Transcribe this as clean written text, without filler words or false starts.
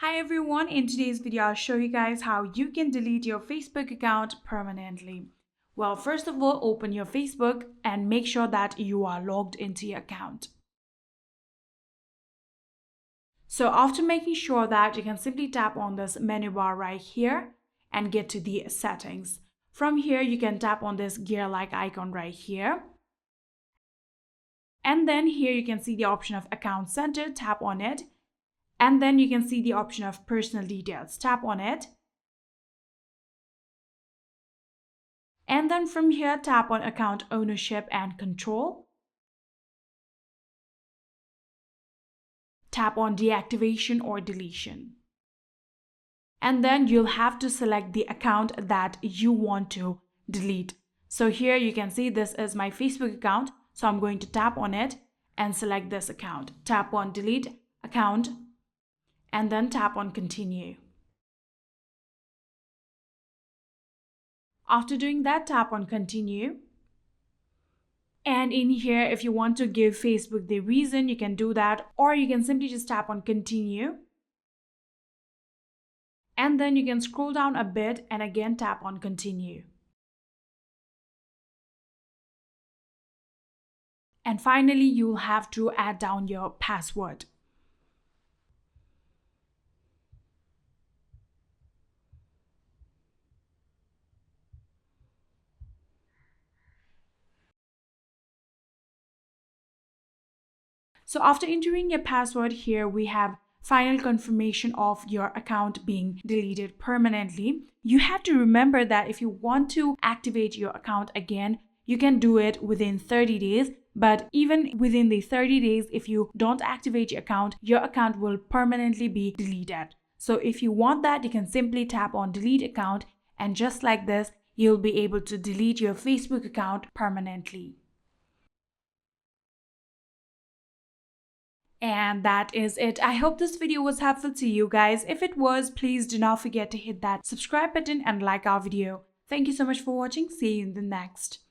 Hi everyone, in today's video I'll show you guys how you can delete your Facebook account permanently. Well, first of all, open your Facebook and make sure that you are logged into your account. So after making sure that, you can simply tap on this menu bar right here and get to the settings. From here you can tap on this gear-like icon right here. And then here you can see the option of account center, tap on it. And then you can see the option of personal details, tap on it. And then from here, tap on account ownership and control. Tap on deactivation or deletion. And then you'll have to select the account that you want to delete. So here you can see this is my Facebook account. So I'm going to tap on it and select this account. Tap on delete account and then tap on continue. After doing that, tap on continue. And in here, if you want to give Facebook the reason, you can do that, or you can simply just tap on continue. And then you can scroll down a bit and again tap on continue. And finally, you'll have to add down your password. So after entering your password, here we have final confirmation of your account being deleted permanently. You have to remember that if you want to activate your account again, you can do it within 30 days. But even within the 30 days, if you don't activate your account will permanently be deleted. So if you want that, you can simply tap on delete account, and just like this, you'll be able to delete your Facebook account permanently. And that is it. I hope this video was helpful to you guys. If it was, please do not forget to hit that subscribe button and like our video. Thank you so much for watching. See you in the next.